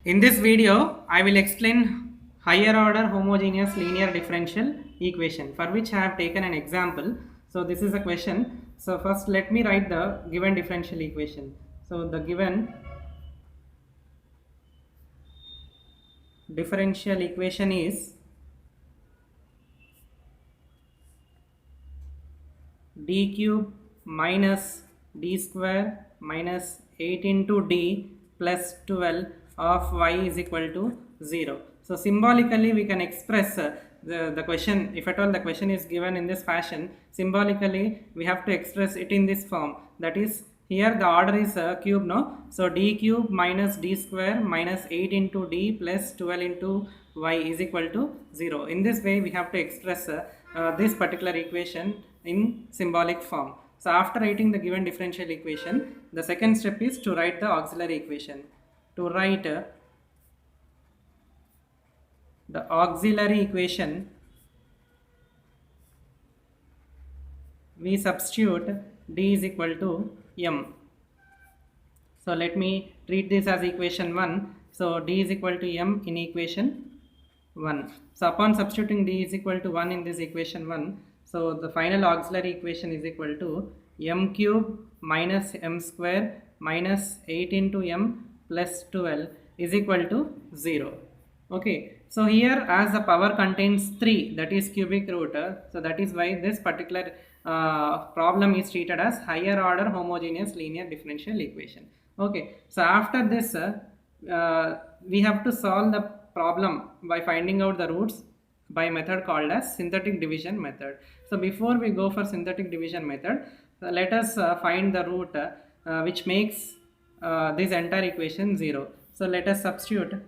In this video, I will explain higher order homogeneous linear differential equation for which I have taken an example. So this is a question. So first let me write the given differential equation. So the given differential equation is d cube minus d square minus 8 into d plus 12 of y is equal to 0. So symbolically we can express the question, if at all the question is given in this fashion, symbolically we have to express it in this form, that is here the order is cube, no? So d cube minus d square minus 8 into d plus 12 into y is equal to 0. In this way we have to express this particular equation in symbolic form. So after writing the given differential equation, the second step is to write the auxiliary equation. To write the auxiliary equation, we substitute d is equal to m. So let me treat this as equation 1. So d is equal to m in equation 1. So upon substituting d is equal to 1 in this equation 1, so the final auxiliary equation is equal to m cube minus m square minus 8 into m plus 12 is equal to 0. Okay, so here as the power contains 3, that is cubic root, so that is why this particular problem is treated as higher order homogeneous linear differential equation. Okay, so after this we have to solve the problem by finding out the roots by method called as synthetic division method. So before we go for synthetic division method, let us find the root which makes this entire equation 0. So let us substitute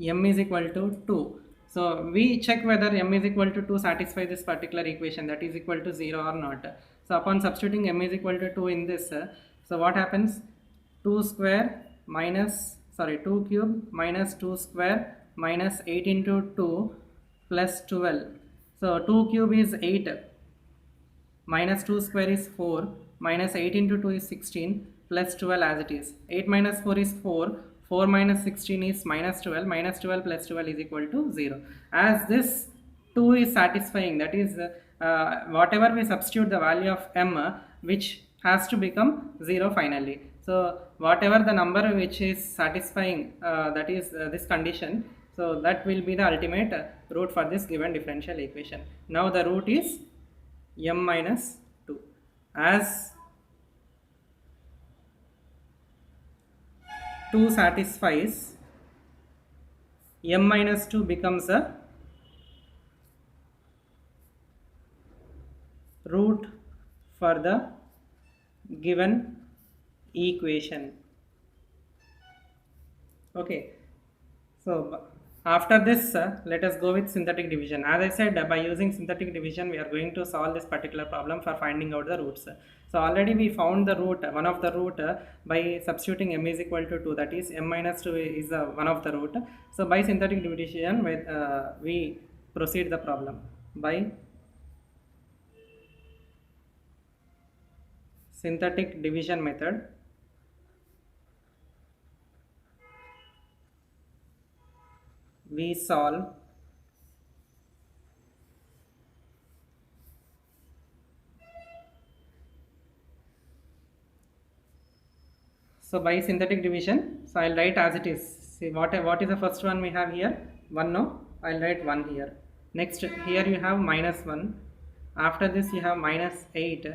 m is equal to 2. So we check whether m is equal to 2 satisfy this particular equation, that is equal to 0 or not. So upon substituting m is equal to 2 in this, so what happens? 2 square minus 2 cube minus 2 square minus 8 into 2 plus 12. So 2 cube is 8 minus 2 square is 4 minus 8 into 2 is 16 plus 12 as it is. 8 minus 4 is 4. 4 minus 16 is minus 12. Minus 12 plus 12 is equal to 0. As this 2 is satisfying, that is whatever we substitute the value of m, which has to become 0 finally. So whatever the number which is satisfying, that is this condition, so that will be the ultimate root for this given differential equation. Now the root is m minus 2. As 2 satisfies, m minus 2 becomes a root for the given equation. Okay, so after this let us go with synthetic division. As I said, by using synthetic division we are going to solve this particular problem for finding out the roots. So already we found the root, one of the root by substituting m is equal to 2, that is m minus 2 is one of the root. So by synthetic division we proceed the problem by synthetic division method. We solve so by synthetic division, so I'll write as it is. See what is the first one we have here? 1, no? I'll write 1 here. Next here you have minus 1. After this you have minus 8.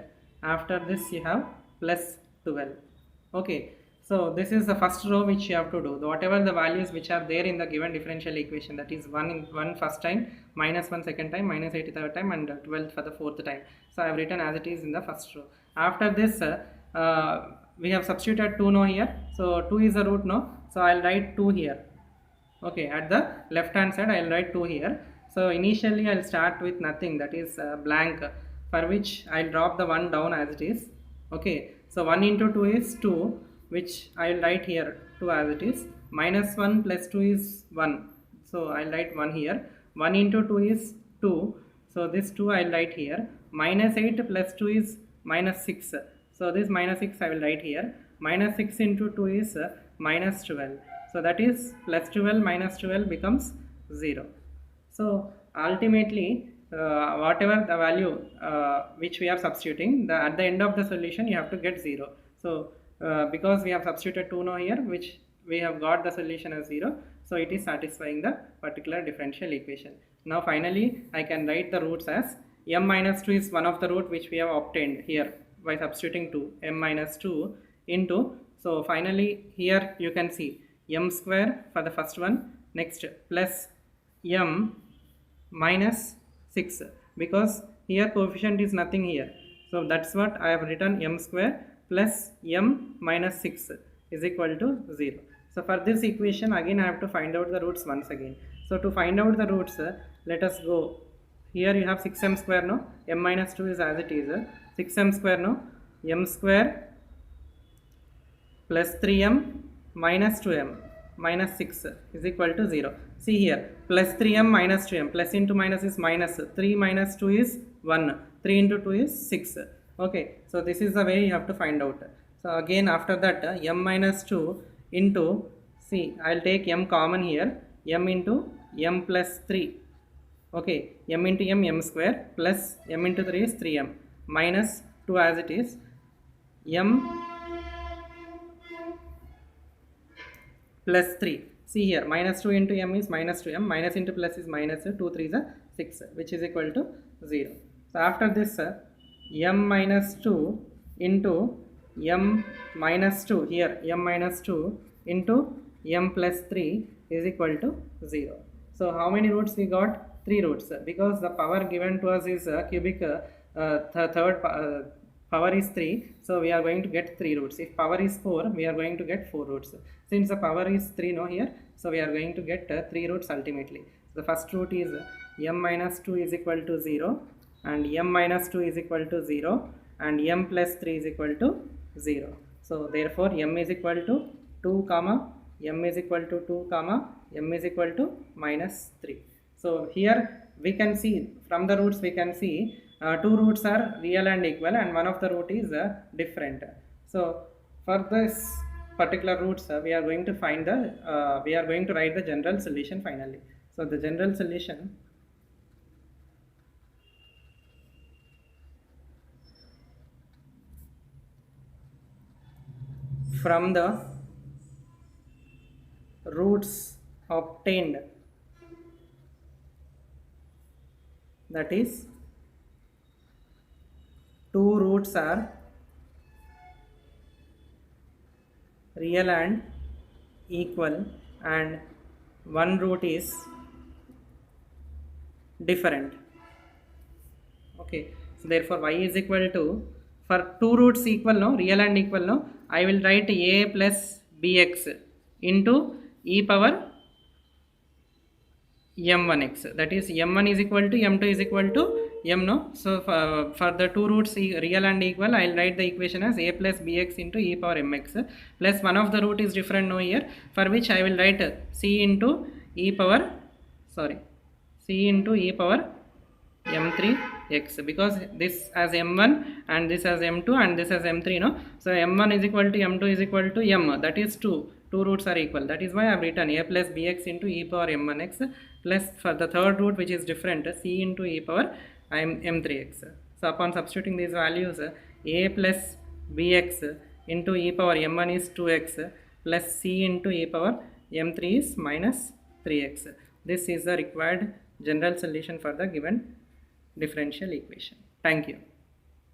After this you have plus 12. Okay. So this is the first row which you have to do. Whatever the values which are there in the given differential equation, that is 1 in 1 first time, minus 1 second time, minus 8 third time, and 12 for the fourth time. So I have written as it is in the first row. After this we have substituted 2 no here, so 2 is the root, no, so I'll write 2 here. Okay, at the left hand side I'll write 2 here. So initially I'll start with nothing, that is blank, for which I'll drop the 1 down as it is. Okay, so 1 into 2 is 2, which I'll write here 2 as it is. Minus 1 plus 2 is 1, so I'll write 1 here. 1 into 2 is 2, so this 2 I'll write here. Minus 8 plus 2 is minus 6, so this minus 6 I will write here. minus 6 into 2 is minus 12. So that is plus 12 minus 12 becomes 0. So ultimately, whatever the value which we are substituting, at the end of the solution you have to get 0. So because we have substituted 2 now here, which we have got the solution as 0, so it is satisfying the particular differential equation. Now finally I can write the roots as m minus 2 is one of the root which we have obtained here by substituting 2, m minus 2 into, so finally here you can see m square for the first one, next plus m minus 6, because here coefficient is nothing here, so that's what I have written, m square plus m minus 6 is equal to 0. So for this equation again I have to find out the roots once again. So to find out the roots, let us go, here you have 6m square, no, m minus 2 is as it is, 6m square, no, m square plus 3m minus 2m minus 6 is equal to 0. See here, plus 3m minus 2m, plus into minus is minus, 3 minus 2 is 1, 3 into 2 is 6. Okay, so this is the way you have to find out. So again after that, m minus 2 into, see, I will take m common here, m into m plus 3. Okay, m into m square plus m into 3 is 3m minus 2 as it is, m plus 3. See here, minus 2 into m is minus 2m, minus into plus is minus 2, 3 is 6, which is equal to 0. So after this, m minus 2 into m minus 2, here m minus 2 into m plus 3 is equal to 0. So how many roots we got? 3 roots, because the power given to us is cubic, power is 3, so we are going to get 3 roots. If power is 4, we are going to get 4 roots. Since the power is 3 no here, so we are going to get 3 roots ultimately. The first root is m minus 2 is equal to 0, and m minus 2 is equal to 0, and m plus 3 is equal to 0. So therefore m is equal to 2 comma, m is equal to 2 comma, m is equal to minus 3. So here we can see, from the roots we can see 2 roots are real and equal, and one of the root is different. So for this particular roots, we are going to find the, we are going to write the general solution finally. So the general solution from the roots obtained, that is 2 roots are real and equal, and 1 root is different. Okay, so therefore y is equal to, for 2 roots equal, no, real and equal, no, I will write a plus bx into e power m1x, that is m1 is equal to m2 is equal to m, no. So for the 2 roots real and equal, I will write the equation as a plus bx into e power mx, plus one of the root is different no here, for which I will write c into e power, sorry, c into e power m3x, because this as m1 and this as m2 and this as m3, no. So m1 is equal to m2 is equal to m, that is 2 roots are equal, that is why I have written a plus bx into e power m1x, plus for the third root which is different, c into e power m3x. So upon substituting these values, a plus bx into e power m1 is 2x, plus c into e power m3 is minus 3x. This is the required general solution for the given differential equation. Thank you.